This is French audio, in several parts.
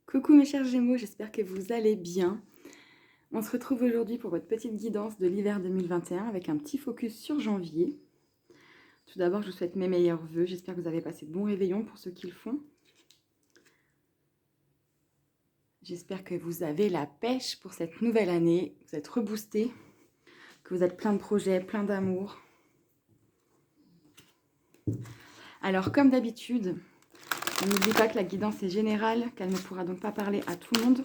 Coucou mes chers Gémeaux, j'espère que vous allez bien. On se retrouve aujourd'hui pour votre petite guidance de l'hiver 2021 avec un petit focus sur janvier. Tout d'abord, je vous souhaite mes meilleurs vœux. J'espère que vous avez passé de bons réveillons pour ceux qui le font. J'espère que vous avez la pêche pour cette nouvelle année. Vous êtes reboostés, que vous êtes plein de projets, plein d'amour. Alors, comme d'habitude, on n'oublie pas que la guidance est générale, qu'elle ne pourra donc pas parler à tout le monde.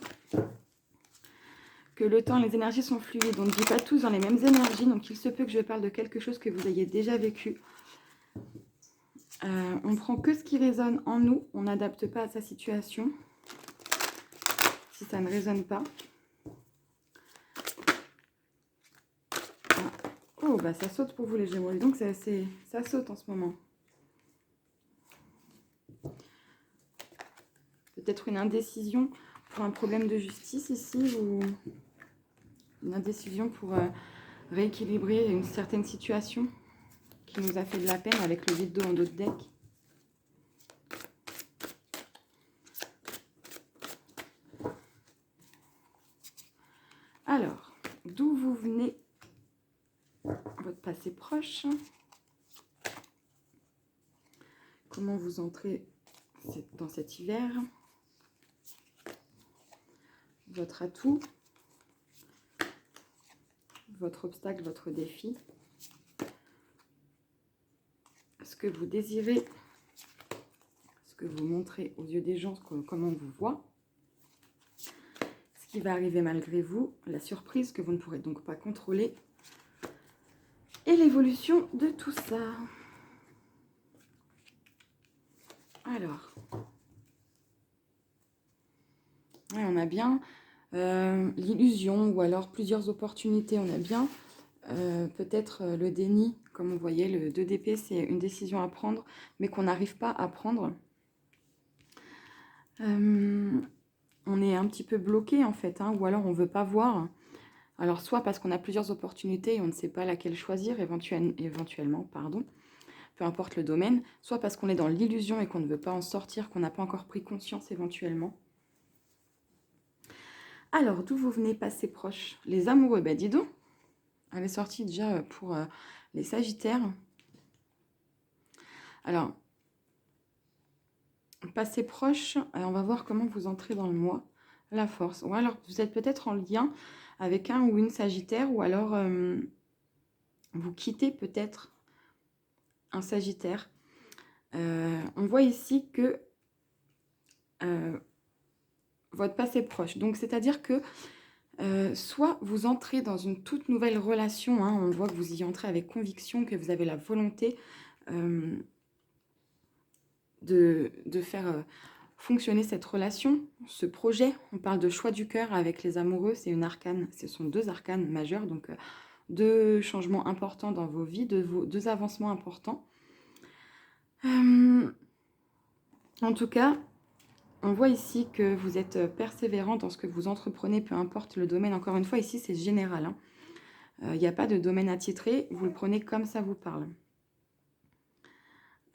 Que le temps et les énergies sont fluides, on ne vit pas tous dans les mêmes énergies, donc il se peut que je parle de quelque chose que vous ayez déjà vécu. On prend que ce qui résonne en nous, on n'adapte pas à sa situation, si ça ne résonne pas. Ah. Oh, bah ça saute pour vous les Gémeaux, donc ça saute en ce moment. Peut-être une indécision pour un problème de justice ici, ou une indécision pour rééquilibrer une certaine situation qui nous a fait de la peine avec le vide-dos en dos de deck. Alors, d'où vous venez, votre passé proche, comment vous entrez dans cet hiver, votre atout, votre obstacle, votre défi, ce que vous désirez, ce que vous montrez aux yeux des gens, comment on vous voit, ce qui va arriver malgré vous, la surprise que vous ne pourrez donc pas contrôler, et l'évolution de tout ça. Alors, ouais, on a bien l'illusion ou alors plusieurs opportunités. On a bien peut-être le déni, comme vous voyez, le 2 d'épée, c'est une décision à prendre, mais qu'on n'arrive pas à prendre. On est un petit peu bloqué en fait, hein, ou alors on ne veut pas voir. Alors soit parce qu'on a plusieurs opportunités et on ne sait pas laquelle choisir éventuellement, pardon, peu importe le domaine, soit parce qu'on est dans l'illusion et qu'on ne veut pas en sortir, qu'on n'a pas encore pris conscience éventuellement. Alors, d'où vous venez passer proche? Les amoureux, ben dis donc, elle est sortie déjà pour les Sagittaires. Alors, passer proche, on va voir comment vous entrez dans le mois. La force. Ou alors, vous êtes peut-être en lien avec un ou une Sagittaire, ou alors vous quittez peut-être un Sagittaire. On voit ici que votre passé proche. Donc, c'est-à-dire que soit vous entrez dans une toute nouvelle relation, hein, on voit que vous y entrez avec conviction, que vous avez la volonté de faire fonctionner cette relation, ce projet. On parle de choix du cœur avec les amoureux, c'est une arcane, ce sont deux arcanes majeures, donc deux changements importants dans vos vies, deux avancements importants. En tout cas, on voit ici que vous êtes persévérant dans ce que vous entreprenez, peu importe le domaine. Encore une fois, ici, c'est général, hein. Il n'y a pas de domaine attitré, vous le prenez comme ça vous parle.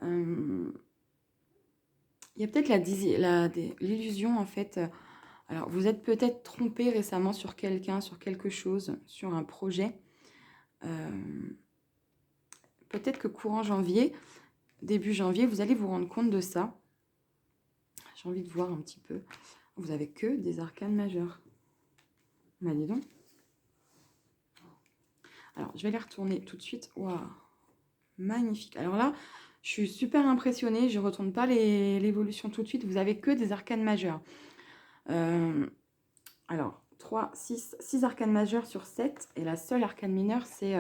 Il y a peut-être l'illusion, en fait. Alors, vous êtes peut-être trompé récemment sur quelqu'un, sur quelque chose, sur un projet. Peut-être que courant janvier, début janvier, vous allez vous rendre compte de ça. J'ai envie de voir un petit peu. Vous avez que des arcanes majeures. Bah, dis donc. Alors, je vais les retourner tout de suite. Waouh, magnifique. Alors là, je suis super impressionnée. Je ne retourne pas l'évolution tout de suite. Vous avez que des arcanes majeures. Alors, 6 arcanes majeures sur 7. Et la seule arcane mineure, c'est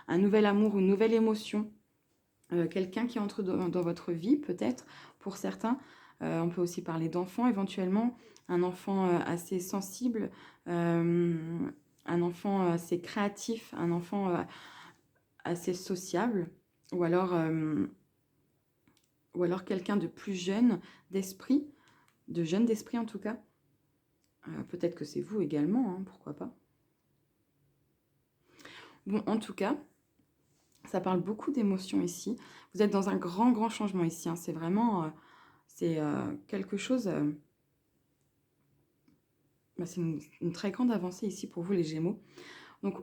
un nouvel amour, une nouvelle émotion. Quelqu'un qui entre dans votre vie, peut-être, pour certains. On peut aussi parler d'enfants, éventuellement. Un enfant assez sensible, un enfant assez créatif, un enfant assez sociable, ou alors quelqu'un de plus jeune d'esprit, de jeune d'esprit en tout cas. Peut-être que c'est vous également, hein, pourquoi pas. Bon, en tout cas, ça parle beaucoup d'émotions ici. Vous êtes dans un grand changement ici, hein. C'est vraiment quelque chose c'est une très grande avancée ici pour vous, les Gémeaux. Donc,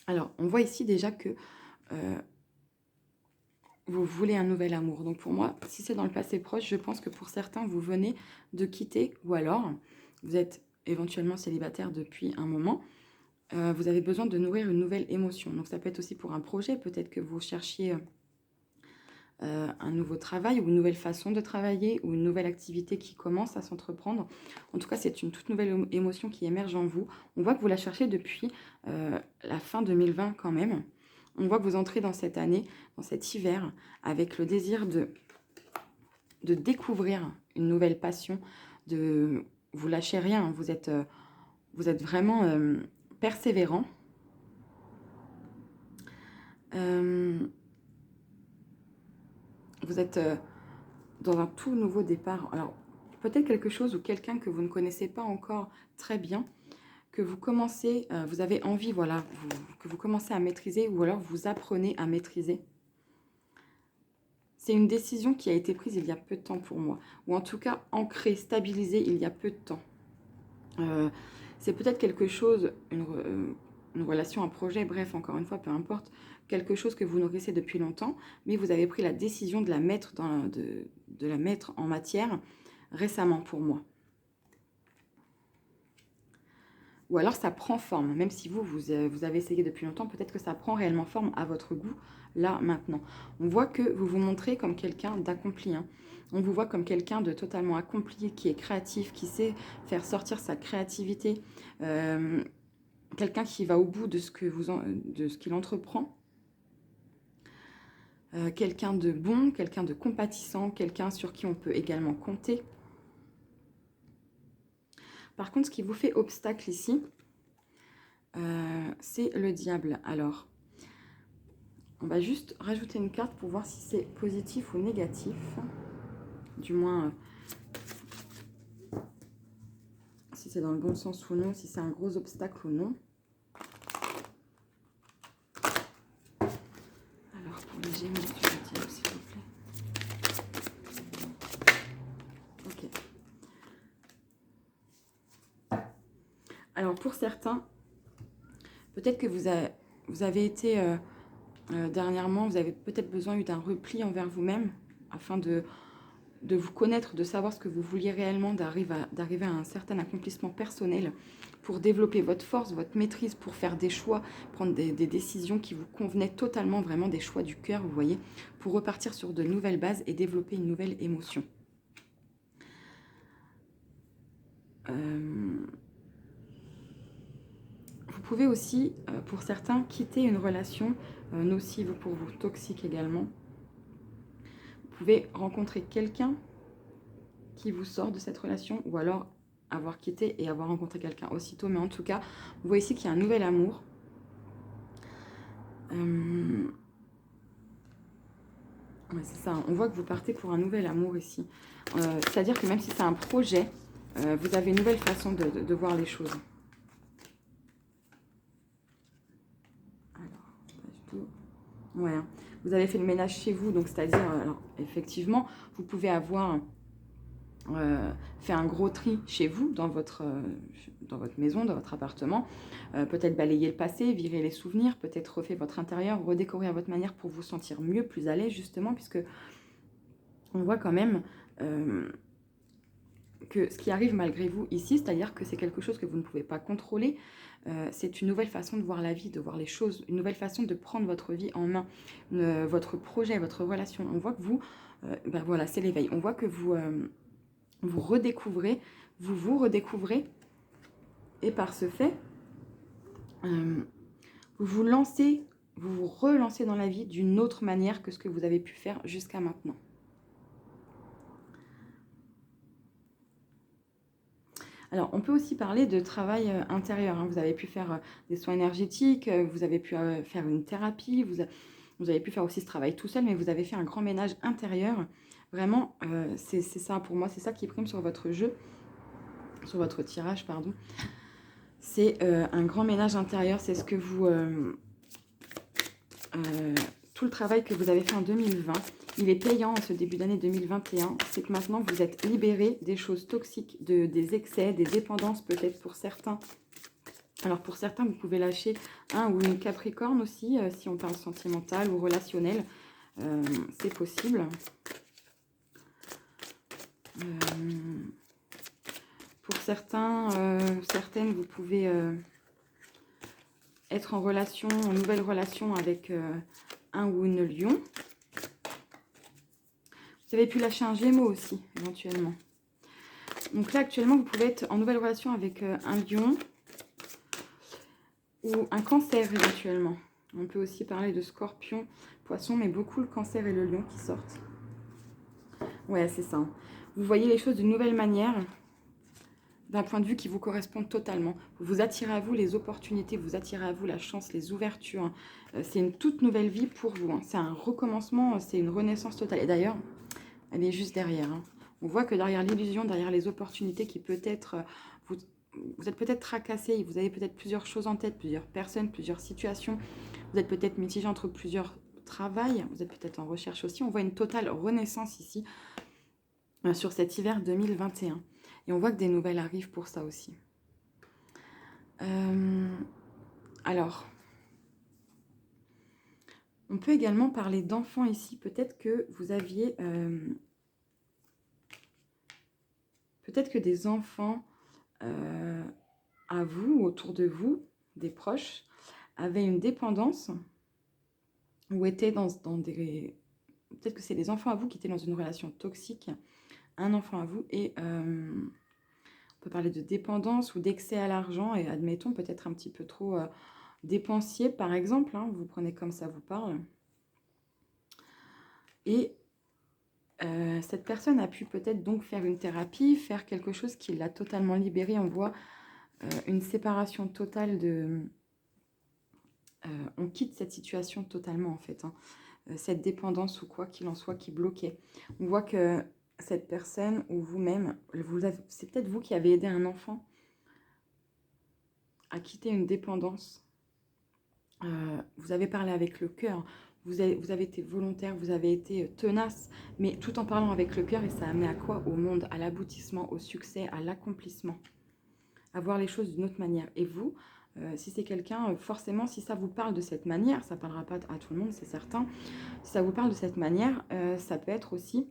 alors, on voit ici déjà que vous voulez un nouvel amour. Donc, pour moi, si c'est dans le passé proche, je pense que pour certains, vous venez de quitter ou alors vous êtes éventuellement célibataire depuis un moment. Vous avez besoin de nourrir une nouvelle émotion. Donc, ça peut être aussi pour un projet. Peut-être que vous cherchiez un nouveau travail ou une nouvelle façon de travailler ou une nouvelle activité qui commence à s'entreprendre. En tout cas, c'est une toute nouvelle émotion qui émerge en vous. On voit que vous la cherchez depuis la fin 2020 quand même. On voit que vous entrez dans cette année, dans cet hiver, avec le désir de découvrir une nouvelle passion. Vous lâchez rien, vous êtes vraiment persévérant. Vous êtes dans un tout nouveau départ. Alors, peut-être quelque chose ou quelqu'un que vous ne connaissez pas encore très bien, que vous commencez, vous avez envie, voilà, que vous commencez à maîtriser ou alors vous apprenez à maîtriser. C'est une décision qui a été prise il y a peu de temps pour moi, ou en tout cas ancrée, stabilisée il y a peu de temps. C'est peut-être quelque chose, une relation, un projet, bref, encore une fois, peu importe, quelque chose que vous nourrissez depuis longtemps, mais vous avez pris la décision de la mettre, de la mettre en matière récemment pour moi. Ou alors ça prend forme, même si vous avez essayé depuis longtemps, peut-être que ça prend réellement forme à votre goût, là, maintenant. On voit que vous vous montrez comme quelqu'un d'accompli. Hein. On vous voit comme quelqu'un de totalement accompli, qui est créatif, qui sait faire sortir sa créativité. Quelqu'un qui va au bout de ce qu'il entreprend. Quelqu'un de bon, quelqu'un de compatissant, quelqu'un sur qui on peut également compter. Par contre, ce qui vous fait obstacle ici, c'est le diable. Alors, on va juste rajouter une carte pour voir si c'est positif ou négatif. Du moins, si c'est dans le bon sens ou non, si c'est un gros obstacle ou non. Alors, pour les Gémeaux, du diable, s'il vous plaît. Ok. Alors, pour certains, peut-être que vous avez été... dernièrement, vous avez peut-être besoin d'un repli envers vous-même afin de vous connaître, de savoir ce que vous vouliez réellement, d'arriver à un certain accomplissement personnel pour développer votre force, votre maîtrise, pour faire des choix, prendre des décisions qui vous convenaient totalement, vraiment des choix du cœur, vous voyez, pour repartir sur de nouvelles bases et développer une nouvelle émotion. Vous pouvez aussi, pour certains, quitter une relation nocive pour vous, toxique également. Vous pouvez rencontrer quelqu'un qui vous sort de cette relation ou alors avoir quitté et avoir rencontré quelqu'un aussitôt. Mais en tout cas, vous voyez ici qu'il y a un nouvel amour. Ouais, c'est ça, on voit que vous partez pour un nouvel amour ici. C'est-à-dire que même si c'est un projet, vous avez une nouvelle façon de voir les choses. Alors, pas du tout. Ouais, hein. Vous avez fait le ménage chez vous, donc c'est-à-dire, alors effectivement, vous pouvez avoir fait un gros tri chez vous, dans votre maison, dans votre appartement. Peut-être balayer le passé, virer les souvenirs, peut-être refait votre intérieur, redécorer à votre manière pour vous sentir mieux, plus à l'aise justement, puisque on voit quand même que ce qui arrive malgré vous ici, c'est-à-dire que c'est quelque chose que vous ne pouvez pas contrôler, c'est une nouvelle façon de voir la vie, de voir les choses, une nouvelle façon de prendre votre vie en main, votre projet, votre relation. On voit que vous, ben voilà, c'est l'éveil, on voit que vous... vous redécouvrez, vous redécouvrez, et par ce fait, vous vous lancez, vous vous relancez dans la vie d'une autre manière que ce que vous avez pu faire jusqu'à maintenant. Alors, on peut aussi parler de travail intérieur. Hein. Vous avez pu faire des soins énergétiques, vous avez pu faire une thérapie, vous avez pu faire aussi ce travail tout seul, mais vous avez fait un grand ménage intérieur. Vraiment, c'est ça pour moi, c'est ça qui prime sur votre jeu, sur votre tirage, pardon. C'est un grand ménage intérieur, c'est ce que vous... tout le travail que vous avez fait en 2020 il est payant ce début d'année 2021. C'est que maintenant, vous êtes libéré des choses toxiques, des excès, des dépendances peut-être pour certains. Alors pour certains, vous pouvez lâcher un ou une Capricorne aussi, si on parle sentimental ou relationnel. C'est possible. Pour certains, certaines, vous pouvez être en relation, en nouvelle relation avec un ou une lion. Vous avez pu lâcher un Gémeaux aussi, éventuellement. Donc là, actuellement, vous pouvez être en nouvelle relation avec un lion ou un cancer, éventuellement. On peut aussi parler de scorpion, poisson, mais beaucoup le cancer et le lion qui sortent. Ouais, c'est ça. Vous voyez les choses d'une nouvelle manière, d'un point de vue qui vous correspond totalement. Vous attirez à vous les opportunités, vous attirez à vous la chance, les ouvertures. C'est une toute nouvelle vie pour vous. C'est un recommencement, c'est une renaissance totale. Et d'ailleurs, elle est juste derrière. On voit que derrière l'illusion, derrière les opportunités qui peut-être... Vous êtes peut-être tracassé, vous avez peut-être plusieurs choses en tête, plusieurs personnes, plusieurs situations. Vous êtes peut-être mitigé entre plusieurs travails, vous êtes peut-être en recherche aussi. On voit une totale renaissance ici sur cet hiver 2021. Et on voit que des nouvelles arrivent pour ça aussi. Alors, on peut également parler d'enfants ici. Peut-être que vous aviez... peut-être que des enfants à vous, autour de vous, des proches, avaient une dépendance ou étaient dans des... Peut-être que c'est des enfants à vous qui étaient dans une relation toxique, un enfant à vous, et on peut parler de dépendance ou d'excès à l'argent, et admettons peut-être un petit peu trop dépensier, par exemple, hein, vous prenez comme ça vous parle. Et cette personne a pu peut-être donc faire une thérapie, faire quelque chose qui l'a totalement libérée. On voit une séparation totale de... on quitte cette situation totalement en fait, hein. Cette dépendance ou quoi qu'il en soit qui bloquait. On voit que cette personne ou vous-même, c'est peut-être vous qui avez aidé un enfant à quitter une dépendance. Vous avez parlé avec le cœur, vous avez été volontaire, vous avez été tenace, mais tout en parlant avec le cœur, et ça a amené à quoi? Au monde, à l'aboutissement, au succès, à l'accomplissement, à voir les choses d'une autre manière. Et vous, si c'est quelqu'un, forcément, si ça vous parle de cette manière, ça ne parlera pas à tout le monde, c'est certain, si ça vous parle de cette manière, ça peut être aussi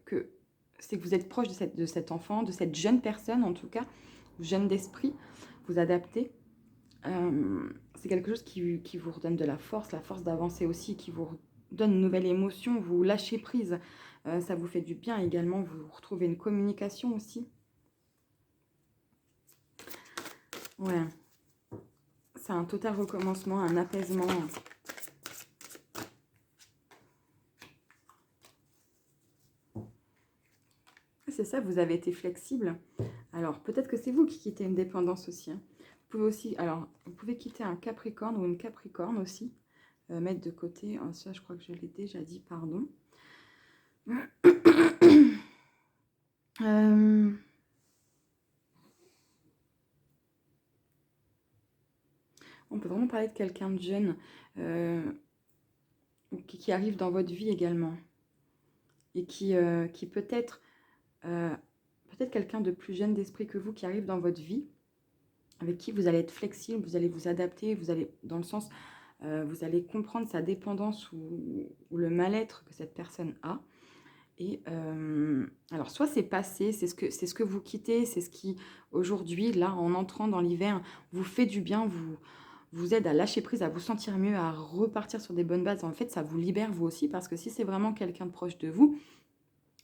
que c'est que vous êtes proche de cet enfant, de cette jeune personne en tout cas, jeune d'esprit, vous adaptez. C'est quelque chose qui vous redonne de la force d'avancer aussi, qui vous donne une nouvelle émotion, vous lâchez prise, ça vous fait du bien également, vous retrouvez une communication aussi. Ouais, c'est un total recommencement, un apaisement. C'est ça, vous avez été flexible. Alors, peut-être que c'est vous qui quittez une dépendance aussi, hein. Vous pouvez aussi, alors, vous pouvez quitter un Capricorne ou une Capricorne aussi, mettre de côté. Oh, ça, je crois que je l'ai déjà dit, pardon. On peut vraiment parler de quelqu'un de jeune qui arrive dans votre vie également. Et qui peut-être quelqu'un de plus jeune d'esprit que vous qui arrive dans votre vie, avec qui vous allez être flexible, vous allez vous adapter, vous allez, dans le sens, vous allez comprendre sa dépendance ou le mal-être que cette personne a. Et alors, soit c'est passé, c'est ce que vous quittez, c'est ce qui, aujourd'hui, là, en entrant dans l'hiver, vous fait du bien, vous aide à lâcher prise, à vous sentir mieux, à repartir sur des bonnes bases. En fait, ça vous libère vous aussi, parce que si c'est vraiment quelqu'un de proche de vous,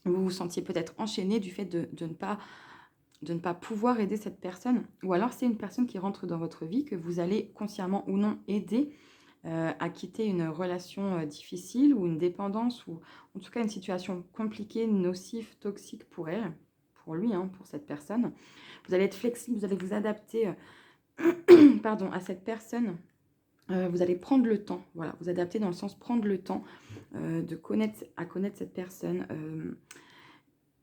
vous vous sentiez peut-être enchaîné du fait de ne pas pouvoir aider cette personne. Ou alors, c'est une personne qui rentre dans votre vie, que vous allez consciemment ou non aider à quitter une relation difficile ou une dépendance, ou en tout cas une situation compliquée, nocive, toxique pour elle, pour lui, hein, pour cette personne. Vous allez être flexible, vous allez vous adapter pardon, à cette personne. Vous allez prendre le temps, voilà, vous adapter dans le sens prendre le temps de connaître cette personne.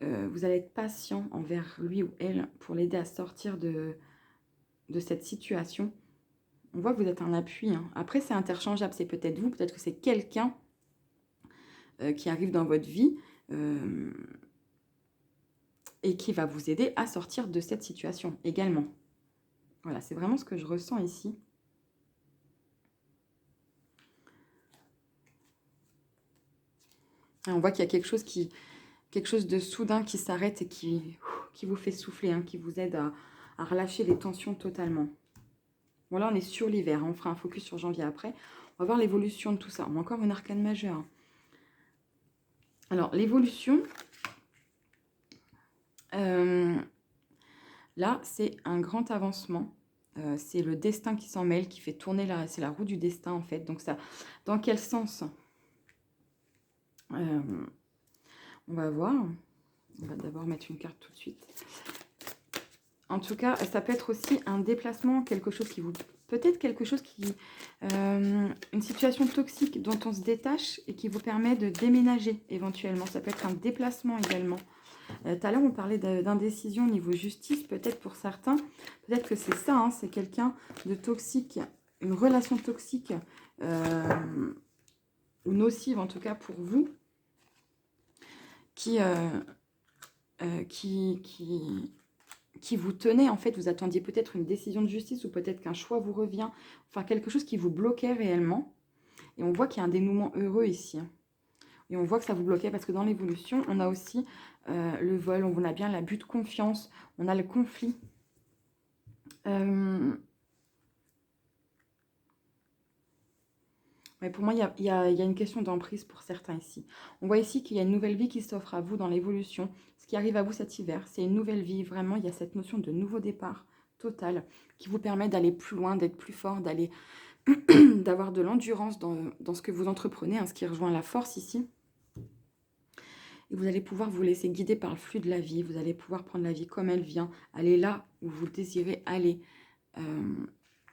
Vous allez être patient envers lui ou elle pour l'aider à sortir de cette situation. On voit que vous êtes un appui, hein. Après, c'est interchangeable. C'est peut-être vous, peut-être que c'est quelqu'un qui arrive dans votre vie et qui va vous aider à sortir de cette situation également. Voilà, c'est vraiment ce que je ressens ici. Et on voit qu'il y a quelque chose de soudain qui s'arrête et qui vous fait souffler, hein, qui vous aide à relâcher les tensions totalement. Bon, là, on est sur l'hiver. Hein, on fera un focus sur janvier après. On va voir l'évolution de tout ça. On a encore une arcane majeure. Alors, l'évolution, là, c'est un grand avancement. C'est le destin qui s'en mêle, qui fait tourner c'est la roue du destin, en fait. Donc, ça, dans quel sens on va voir. On va d'abord mettre une carte tout de suite. En tout cas, ça peut être aussi un déplacement, quelque chose qui vous... Peut-être quelque chose qui... une situation toxique dont on se détache et qui vous permet de déménager éventuellement. Ça peut être un déplacement également. Tout à l'heure, on parlait d'indécision au niveau justice, peut-être pour certains. Peut-être que c'est ça, hein, c'est quelqu'un de toxique, une relation toxique ou nocive en tout cas pour vous, qui vous tenait, en fait, vous attendiez peut-être une décision de justice ou peut-être qu'un choix vous revient, enfin quelque chose qui vous bloquait réellement. Et on voit qu'il y a un dénouement heureux ici. Et on voit que ça vous bloquait parce que dans l'évolution, on a aussi le vol, on a bien l'abus de confiance, on a le conflit. Ouais, pour moi, il y a une question d'emprise pour certains ici. On voit ici qu'il y a une nouvelle vie qui s'offre à vous dans l'évolution. Ce qui arrive à vous cet hiver, c'est une nouvelle vie. Vraiment, il y a cette notion de nouveau départ total qui vous permet d'aller plus loin, d'être plus fort, d'aller d'avoir de l'endurance dans ce que vous entreprenez, hein, ce qui rejoint la force ici. Et vous allez pouvoir vous laisser guider par le flux de la vie. Vous allez pouvoir prendre la vie comme elle vient, aller là où vous désirez aller.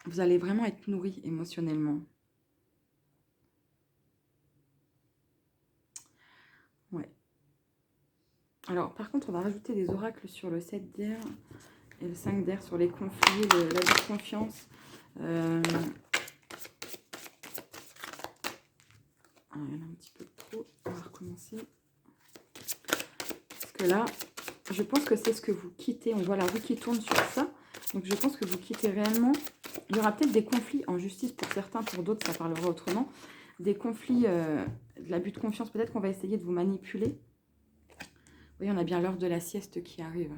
Vous allez vraiment être nourri émotionnellement. Ouais. Alors, par contre, on va rajouter des oracles sur le 7 d'air et le 5 d'air, sur les conflits, la vie de confiance. Il y en a un petit peu trop. On va recommencer. Parce que là, je pense que c'est ce que vous quittez. On voit la roue qui tourne sur ça. Donc, je pense que vous quittez réellement. Il y aura peut-être des conflits en justice pour certains, pour d'autres, ça parlera autrement. Des conflits, de l'abus de confiance. Peut-être qu'on va essayer de vous manipuler. Vous voyez, on a bien l'heure de la sieste qui arrive.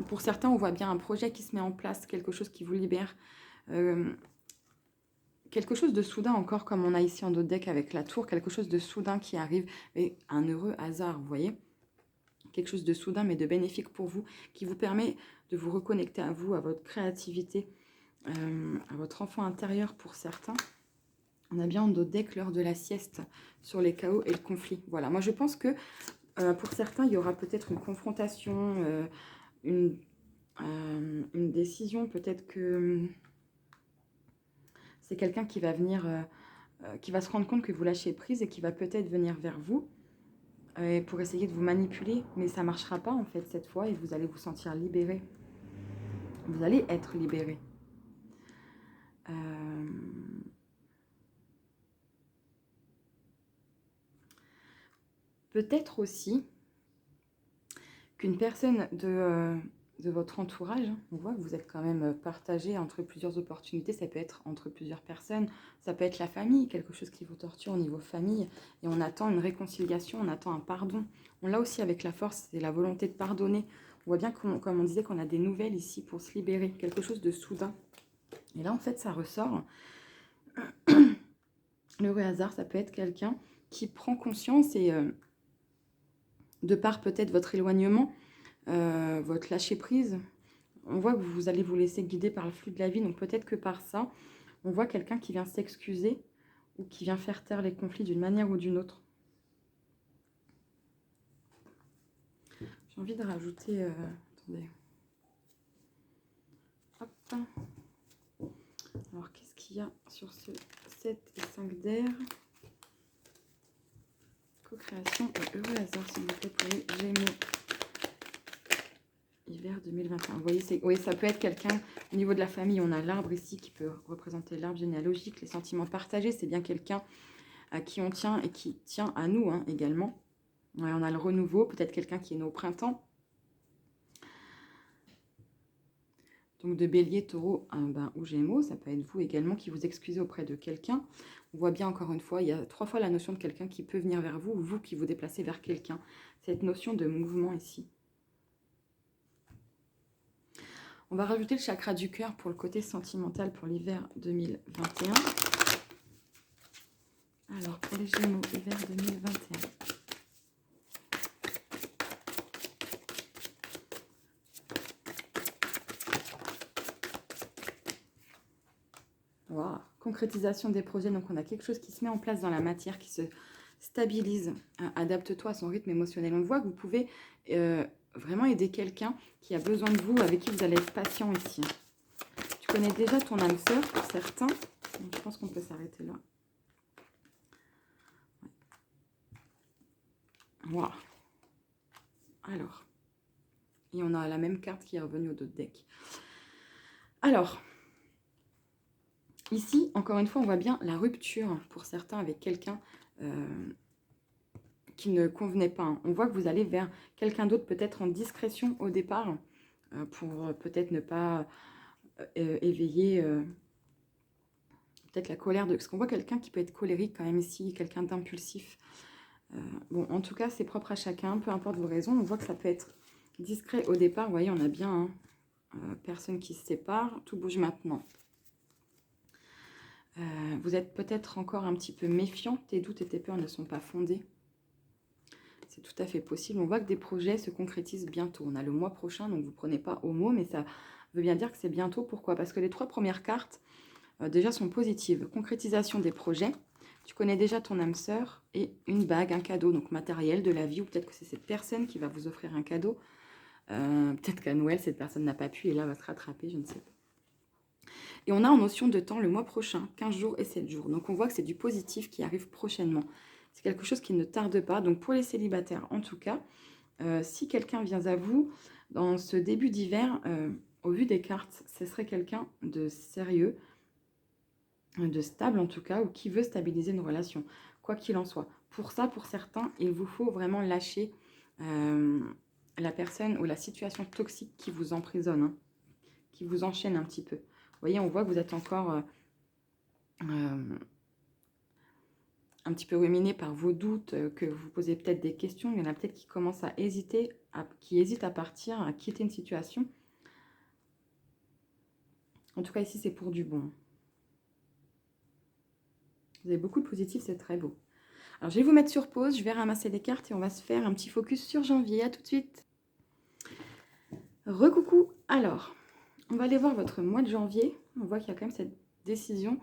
Pour certains, on voit bien un projet qui se met en place, quelque chose qui vous libère. Quelque chose de soudain encore, comme on a ici en d'autres decks avec la tour, quelque chose de soudain qui arrive, et un heureux hasard, vous voyez. Quelque chose de soudain, mais de bénéfique pour vous, qui vous permet de vous reconnecter à vous, à votre créativité, à votre enfant intérieur pour certains. On a bien en d'autres decks l'heure de la sieste sur les chaos et le conflit. Voilà, moi je pense que pour certains, il y aura peut-être une confrontation, une décision, peut-être que c'est quelqu'un qui va venir, qui va se rendre compte que vous lâchez prise et qui va peut-être venir vers vous pour essayer de vous manipuler, mais ça ne marchera pas en fait cette fois et vous allez vous sentir libéré. Vous allez être libéré. Peut-être aussi qu'une personne de votre entourage, hein, on voit que vous êtes quand même partagé entre plusieurs opportunités, ça peut être entre plusieurs personnes, ça peut être la famille, quelque chose qui vous torture au niveau famille, et on attend une réconciliation, on attend un pardon. On l'a aussi avec la force, c'est la volonté de pardonner. On voit bien, comme on disait, qu'on a des nouvelles ici pour se libérer, quelque chose de soudain. Et là, en fait, ça ressort. L'heureux hasard, ça peut être quelqu'un qui prend conscience et de par peut-être votre éloignement, votre lâcher-prise, on voit que vous allez vous laisser guider par le flux de la vie. Donc peut-être que par ça, on voit quelqu'un qui vient s'excuser ou qui vient faire taire les conflits d'une manière ou d'une autre. J'ai envie de rajouter... attendez. Hop. Alors, qu'est-ce qu'il y a sur ce 7 et 5 d'air? Co-création et heureux hasard, s'il vous plaît, pour les Gémeaux. Hiver 2021. Vous voyez, oui, ça peut être quelqu'un, au niveau de la famille, on a l'arbre ici qui peut représenter l'arbre généalogique, les sentiments partagés. C'est bien quelqu'un à qui on tient et qui tient à nous hein, également. Ouais, on a le renouveau, peut-être quelqu'un qui est né au printemps. Donc de Bélier, Taureau ou Gémeaux, ça peut être vous également qui vous excusez auprès de quelqu'un. On voit bien encore une fois, il y a 3 fois la notion de quelqu'un qui peut venir vers vous ou vous qui vous déplacez vers quelqu'un. Cette notion de mouvement ici. On va rajouter le chakra du cœur pour le côté sentimental pour l'hiver 2021. Alors pour les Gémeaux, hiver 2021. Wow. Concrétisation des projets, donc on a quelque chose qui se met en place dans la matière, qui se stabilise. Adapte-toi à son rythme émotionnel. On voit que vous pouvez vraiment aider quelqu'un qui a besoin de vous, avec qui vous allez être patient ici. Tu connais déjà ton âme sœur pour certains. Donc, je pense qu'on peut s'arrêter là. Wow. Alors, et on a la même carte qui est revenue au dos de deck. Alors, ici, encore une fois, on voit bien la rupture pour certains avec quelqu'un qui ne convenait pas. On voit que vous allez vers quelqu'un d'autre, peut-être en discrétion au départ, pour peut-être ne pas éveiller peut-être la colère de... Parce qu'on voit quelqu'un qui peut être colérique quand même ici, quelqu'un d'impulsif. Bon, en tout cas, c'est propre à chacun, peu importe vos raisons. On voit que ça peut être discret au départ. Vous voyez, on a bien personne qui se sépare. Tout bouge maintenant. Vous êtes peut-être encore un petit peu méfiant. Tes doutes et tes peurs ne sont pas fondés. C'est tout à fait possible. On voit que des projets se concrétisent bientôt. On a le mois prochain, donc vous ne prenez pas au mot, mais ça veut bien dire que c'est bientôt. Pourquoi? Parce que les 3 premières cartes, déjà, sont positives. Concrétisation des projets. Tu connais déjà ton âme sœur et une bague, un cadeau, donc matériel de la vie, ou peut-être que c'est cette personne qui va vous offrir un cadeau. Peut-être qu'à Noël, cette personne n'a pas pu et là va se rattraper, je ne sais pas. Et on a en notion de temps le mois prochain, 15 jours et 7 jours. Donc on voit que c'est du positif qui arrive prochainement. C'est quelque chose qui ne tarde pas. Donc pour les célibataires, en tout cas, si quelqu'un vient à vous dans ce début d'hiver, au vu des cartes, ce serait quelqu'un de sérieux, de stable en tout cas, ou qui veut stabiliser une relation, quoi qu'il en soit. Pour ça, pour certains, il vous faut vraiment lâcher la personne ou la situation toxique qui vous emprisonne, hein, qui vous enchaîne un petit peu. Vous voyez, on voit que vous êtes encore un petit peu ruminé par vos doutes, que vous posez peut-être des questions. Il y en a peut-être qui commencent à hésiter, qui hésitent à partir, à quitter une situation. En tout cas, ici, c'est pour du bon. Vous avez beaucoup de positif, c'est très beau. Alors, je vais vous mettre sur pause, je vais ramasser des cartes et on va se faire un petit focus sur janvier. À tout de suite. Recoucou. Alors, on va aller voir votre mois de janvier. On voit qu'il y a quand même cette décision,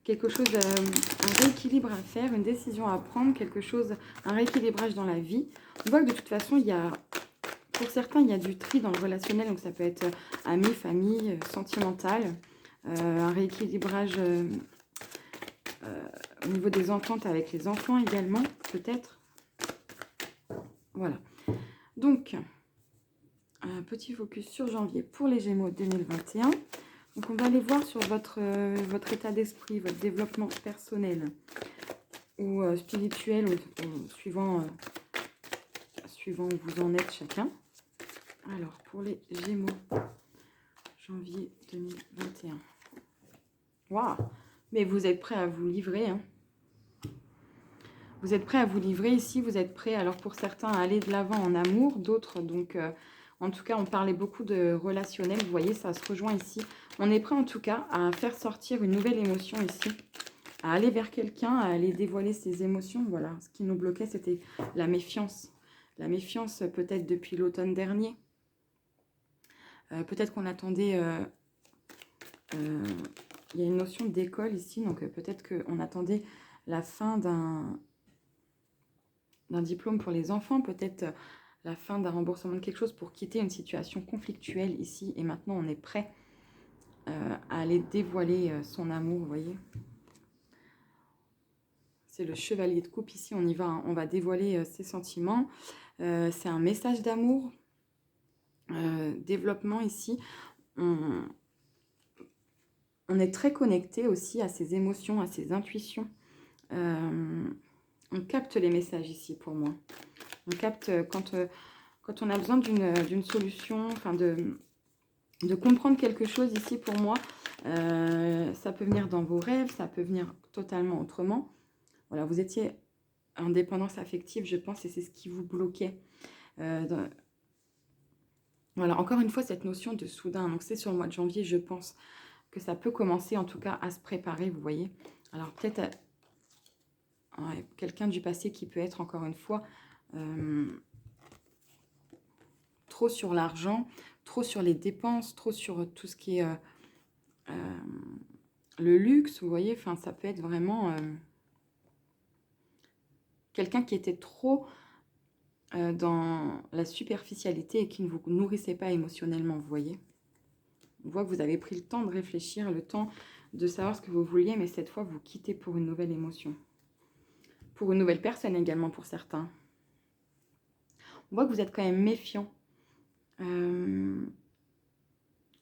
quelque chose, un rééquilibre à faire, une décision à prendre, quelque chose, un rééquilibrage dans la vie. On voit que de toute façon, il y a, pour certains, il y a du tri dans le relationnel. Donc, ça peut être amis, famille, sentimental, un rééquilibrage au niveau des ententes avec les enfants également, peut-être. Voilà. Donc, un petit focus sur janvier pour les Gémeaux 2021. Donc, on va aller voir sur votre état d'esprit, votre développement personnel ou spirituel, suivant où vous en êtes chacun. Alors, pour les Gémeaux, janvier 2021. Waouh! Mais vous êtes prêts à vous livrer, hein. Vous êtes prêts à vous livrer ici, vous êtes prêts, alors pour certains, à aller de l'avant en amour, d'autres, donc, en tout cas, on parlait beaucoup de relationnel, vous voyez, ça se rejoint ici. On est prêt, en tout cas, à faire sortir une nouvelle émotion ici, à aller vers quelqu'un, à aller dévoiler ses émotions, voilà. Ce qui nous bloquait, c'était la méfiance. La méfiance, peut-être depuis l'automne dernier. Peut-être qu'on attendait... il y a une notion d'école ici, donc peut-être qu'on attendait la fin d'un diplôme pour les enfants, peut-être la fin d'un remboursement de quelque chose pour quitter une situation conflictuelle ici. Et maintenant, on est prêt à aller dévoiler son amour, vous voyez. C'est le chevalier de coupe ici, on y va, hein. On va dévoiler ses sentiments. C'est un message d'amour, développement ici. On est très connecté aussi à ses émotions, à ses intuitions. On capte les messages ici pour moi. On capte quand on a besoin d'une solution, enfin de comprendre quelque chose ici pour moi. Ça peut venir dans vos rêves, ça peut venir totalement autrement. Voilà, vous étiez en dépendance affective, je pense, et c'est ce qui vous bloquait. Voilà, encore une fois, cette notion de soudain. Donc, c'est sur le mois de janvier, je pense que ça peut commencer, en tout cas, à se préparer, vous voyez. Alors, peut-être quelqu'un du passé qui peut être, encore une fois, trop sur l'argent, trop sur les dépenses, trop sur tout ce qui est le luxe, vous voyez. Enfin, ça peut être vraiment quelqu'un qui était trop dans la superficialité et qui ne vous nourrissait pas émotionnellement, vous voyez. On voit que vous avez pris le temps de réfléchir, le temps de savoir ce que vous vouliez, mais cette fois, vous quittez pour une nouvelle émotion. Pour une nouvelle personne également, pour certains. On voit que vous êtes quand même méfiant. On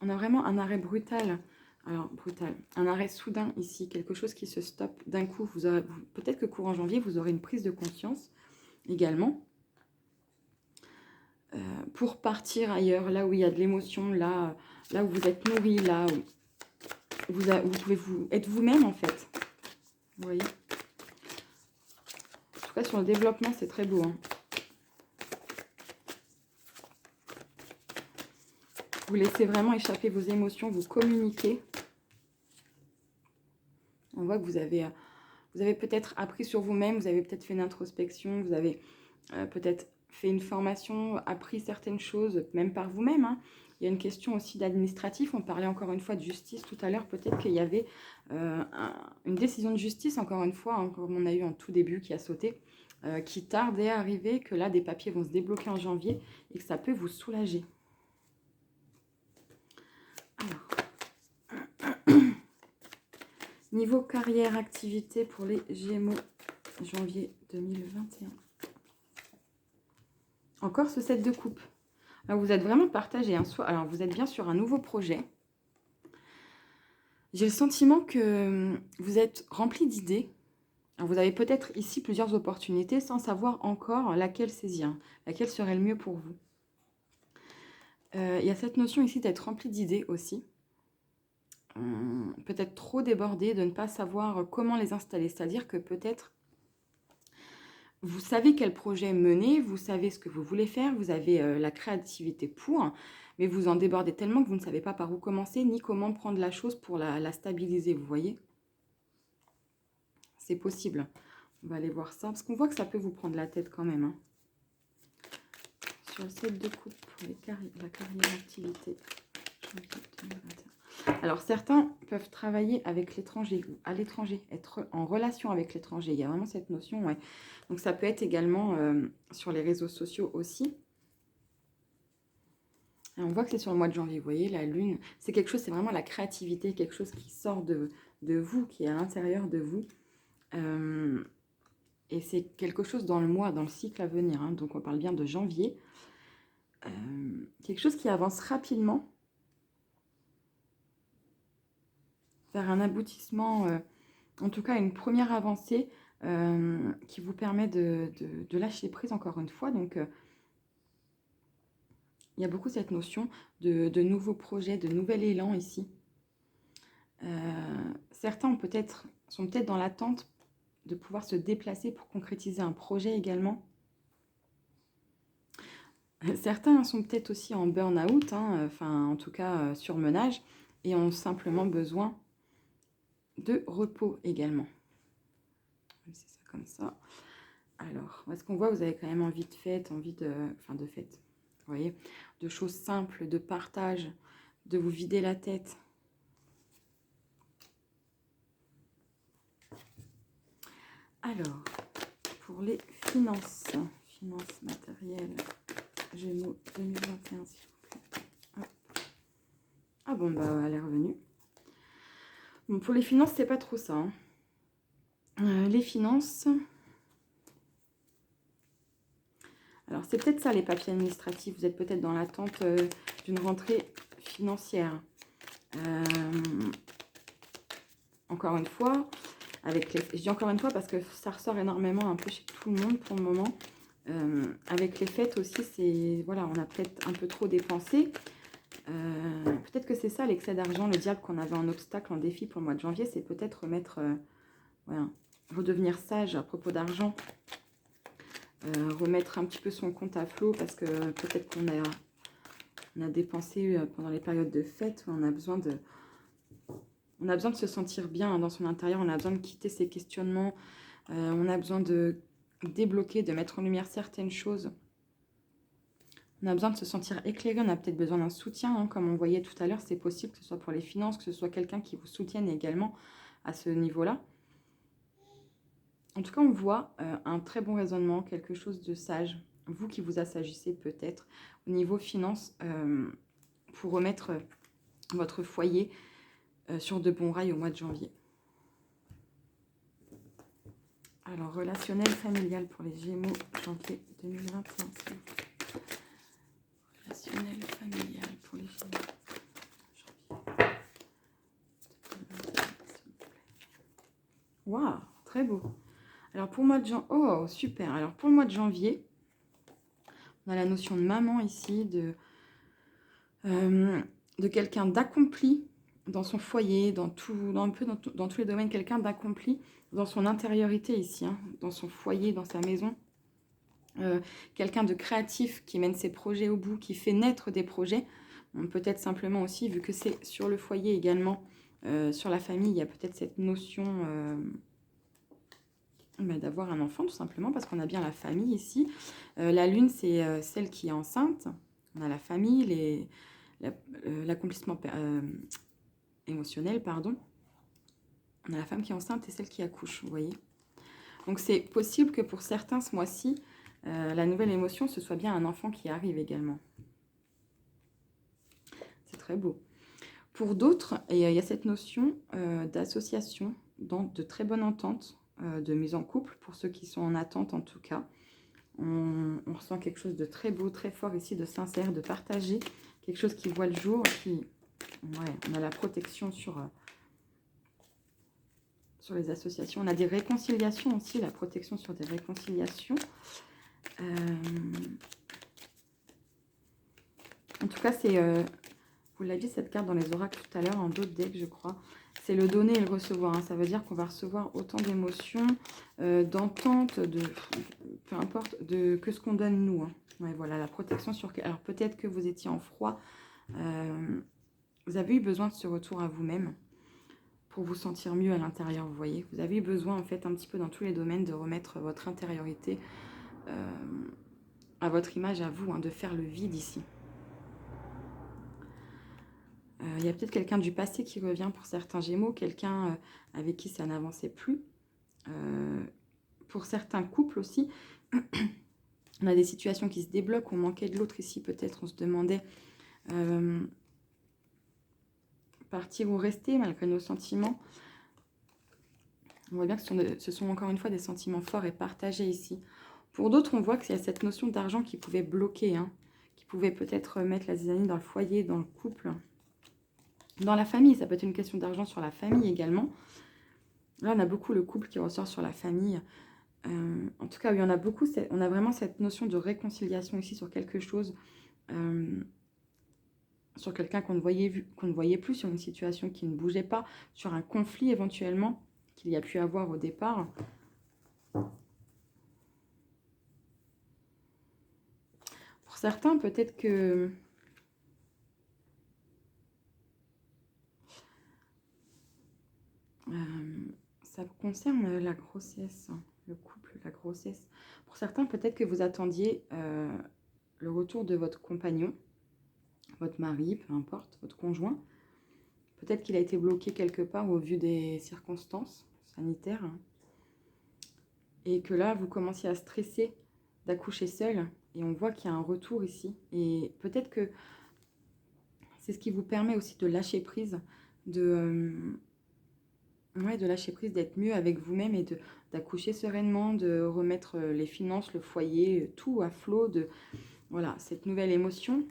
a vraiment un arrêt brutal. Alors, brutal. Un arrêt soudain ici, quelque chose qui se stoppe d'un coup. Peut-être que courant janvier, vous aurez une prise de conscience également. Pour partir ailleurs, là où il y a de l'émotion, là où vous êtes nourri, là où vous pouvez être vous-même en fait. Vous voyez. En tout cas, sur le développement, c'est très beau. Hein. Vous laissez vraiment échapper vos émotions, vous communiquez. On voit que vous avez peut-être appris sur vous-même, vous avez peut-être fait une introspection, vous avez peut-être fait une formation, appris certaines choses, même par vous-même. Hein. Il y a une question aussi d'administratif. On parlait encore une fois de justice tout à l'heure. Peut-être qu'il y avait une décision de justice, encore une fois, hein, comme on a eu en tout début, qui a sauté, qui tardait à arriver, que là, des papiers vont se débloquer en janvier et que ça peut vous soulager. Alors, niveau carrière, activité pour les Gémeaux, janvier 2021. Encore ce set de coupe. Alors, vous êtes vraiment partagé. Hein. Alors, vous êtes bien sur un nouveau projet. J'ai le sentiment que vous êtes rempli d'idées. Vous avez peut-être ici plusieurs opportunités sans savoir encore laquelle saisir, laquelle serait le mieux pour vous. Il y a cette notion ici d'être rempli d'idées aussi. Peut-être trop débordé, de ne pas savoir comment les installer. C'est-à-dire que peut-être vous savez quel projet mener, vous savez ce que vous voulez faire, vous avez la créativité pour, mais vous en débordez tellement que vous ne savez pas par où commencer, ni comment prendre la chose pour la stabiliser, vous voyez. C'est possible. On va aller voir ça, parce qu'on voit que ça peut vous prendre la tête quand même. Hein. Sur le set de coupe pour la carrière activité. Alors, certains peuvent travailler avec l'étranger ou à l'étranger, être en relation avec l'étranger. Il y a vraiment cette notion, ouais. Donc, ça peut être également sur les réseaux sociaux aussi. Et on voit que c'est sur le mois de janvier, vous voyez, la lune. C'est quelque chose, c'est vraiment la créativité, quelque chose qui sort de vous, qui est à l'intérieur de vous. Et c'est quelque chose dans le mois, dans le cycle à venir. Hein. Donc, on parle bien de janvier. Quelque chose qui avance rapidement vers un aboutissement, en tout cas une première avancée qui vous permet de lâcher prise encore une fois. Donc, il y a beaucoup cette notion de nouveaux projets, de nouvel élan ici. Certains sont peut-être dans l'attente de pouvoir se déplacer pour concrétiser un projet également. Certains sont peut-être aussi en burn-out, hein, enfin en tout cas surmenage, et ont simplement besoin de repos également. C'est ça comme ça. Alors, est-ce qu'on voit, vous avez quand même envie de fête, de fête, vous voyez, de choses simples, de partage, de vous vider la tête. Alors, pour les finances matérielles, Gémeaux 2021, s'il vous plaît. Hop. Ah bon, bah, elle est revenue. Bon, pour les finances, c'est pas trop ça. Hein. Les finances... Alors, c'est peut-être ça, les papiers administratifs. Vous êtes peut-être dans l'attente d'une rentrée financière. Encore une fois, avec les... Je dis encore une fois parce que ça ressort énormément un peu chez tout le monde pour le moment. Avec les fêtes aussi, c'est... Voilà, on a peut-être un peu trop dépensé. Peut-être que c'est ça l'excès d'argent, le diable qu'on avait en obstacle, en défi pour le mois de janvier, c'est peut-être remettre... voilà, redevenir sage à propos d'argent. Remettre un petit peu son compte à flot parce que peut-être qu'on a dépensé pendant les périodes de fête. On a besoin de se sentir bien dans son intérieur. On a besoin de quitter ses questionnements. On a besoin de débloquer, de mettre en lumière certaines choses. On a besoin de se sentir éclairé. On a peut-être besoin d'un soutien. Hein, comme on voyait tout à l'heure, c'est possible que ce soit pour les finances, que ce soit quelqu'un qui vous soutienne également à ce niveau-là. En tout cas, on voit un très bon raisonnement, quelque chose de sage. Vous qui vous assagissez peut-être au niveau finance pour remettre votre foyer sur de bons rails au mois de janvier. Alors, relationnel, familial pour les Gémeaux, janvier 2021. Relationnel, familial pour les Gémeaux. Waouh, très beau. Alors, pour le mois de janvier... Oh, super. Alors, pour le mois de janvier, on a la notion de maman ici, de quelqu'un d'accompli dans son foyer, dans tous les domaines, quelqu'un d'accompli dans son intériorité ici, hein, dans son foyer, dans sa maison. Quelqu'un de créatif qui mène ses projets au bout, qui fait naître des projets. Peut-être simplement aussi, vu que c'est sur le foyer également, sur la famille, il y a peut-être cette notion d'avoir un enfant, tout simplement, parce qu'on a bien la famille ici. La lune, c'est celle qui est enceinte. On a la famille, l'accomplissement émotionnel, pardon. On a la femme qui est enceinte et celle qui accouche, vous voyez. Donc, c'est possible que pour certains, ce mois-ci, la nouvelle émotion, ce soit bien un enfant qui arrive également. C'est très beau. Pour d'autres, il y a cette notion d'association, de très bonne entente, de mise en couple, pour ceux qui sont en attente en tout cas. On ressent quelque chose de très beau, très fort ici, de sincère, de partagé, quelque chose qui voit le jour, on a la protection sur les associations. On a des réconciliations aussi, la protection sur des réconciliations. En tout cas, c'est... vous l'aviez cette carte dans les oracles tout à l'heure, en d'autres decks, je crois. C'est le donner et le recevoir. Hein. Ça veut dire qu'on va recevoir autant d'émotions, d'entente, peu importe, que ce qu'on donne nous. Hein. Ouais, voilà, la protection sur... Alors peut-être que vous étiez en froid. Vous avez eu besoin de ce retour à vous-même pour vous sentir mieux à l'intérieur, vous voyez. Vous avez eu besoin, en fait, un petit peu dans tous les domaines, de remettre votre intériorité à votre image, à vous, hein, de faire le vide ici. Il y a peut-être quelqu'un du passé qui revient pour certains Gémeaux, quelqu'un avec qui ça n'avançait plus. Pour certains couples aussi, on a des situations qui se débloquent, on manquait de l'autre ici, peut-être on se demandait partir ou rester malgré nos sentiments. On voit bien que ce sont encore une fois des sentiments forts et partagés ici. Pour d'autres, on voit qu'il y a cette notion d'argent qui pouvait bloquer, hein, qui pouvait peut-être mettre la zizanie dans le foyer, dans le couple. Dans la famille, ça peut être une question d'argent sur la famille également. Là, on a beaucoup le couple qui ressort sur la famille. En tout cas, oui, on a vraiment cette notion de réconciliation ici sur quelque chose, sur quelqu'un qu'on ne voyait plus, sur une situation qui ne bougeait pas, sur un conflit éventuellement qu'il y a pu avoir au départ. Pour certains, peut-être que... ça concerne la grossesse, hein, le couple, la grossesse. Pour certains, peut-être que vous attendiez le retour de votre compagnon, votre mari, peu importe, votre conjoint. Peut-être qu'il a été bloqué quelque part au vu des circonstances sanitaires. Hein, et que là, vous commenciez à stresser d'accoucher seul. Et on voit qu'il y a un retour ici. Et peut-être que c'est ce qui vous permet aussi de lâcher prise, de lâcher prise, d'être mieux avec vous-même et d'accoucher sereinement, de remettre les finances, le foyer, tout à flot. Voilà, cette nouvelle émotion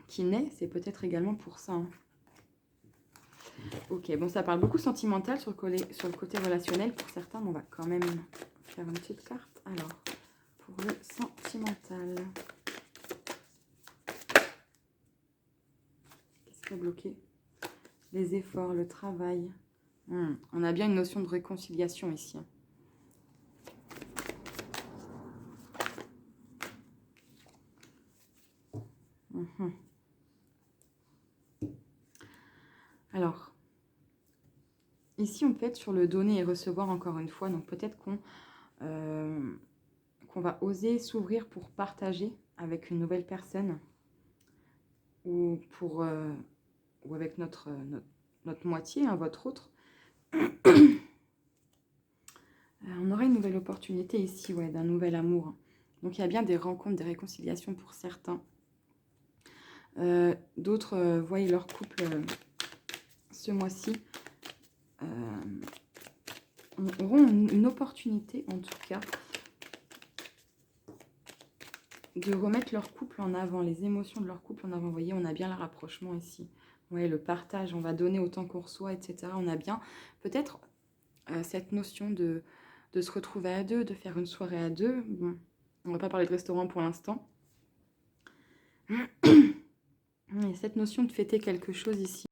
qui naît, c'est peut-être également pour ça. Hein. Ok, bon, ça parle beaucoup sentimental sur le côté relationnel pour certains, mais on va quand même faire une petite carte. Alors, pour le sentimental, qu'est-ce qui a bloqué? Les efforts, le travail. On a bien une notion de réconciliation ici. Alors, ici, on peut être sur le donner et recevoir encore une fois. Donc, peut-être qu'on va oser s'ouvrir pour partager avec une nouvelle personne ou avec notre moitié, hein, votre autre. On aura une nouvelle opportunité ici, ouais, d'un nouvel amour. Donc, il y a bien des rencontres, des réconciliations pour certains. D'autres voient leur couple ce mois-ci. Auront une opportunité, en tout cas, de remettre leur couple en avant, les émotions de leur couple en avant. Vous voyez, on a bien le rapprochement ici. Ouais, le partage, on va donner autant qu'on reçoit, etc. On a bien peut-être cette notion de se retrouver à deux, de faire une soirée à deux. Bon, on va pas parler de restaurant pour l'instant. Et cette notion de fêter quelque chose ici.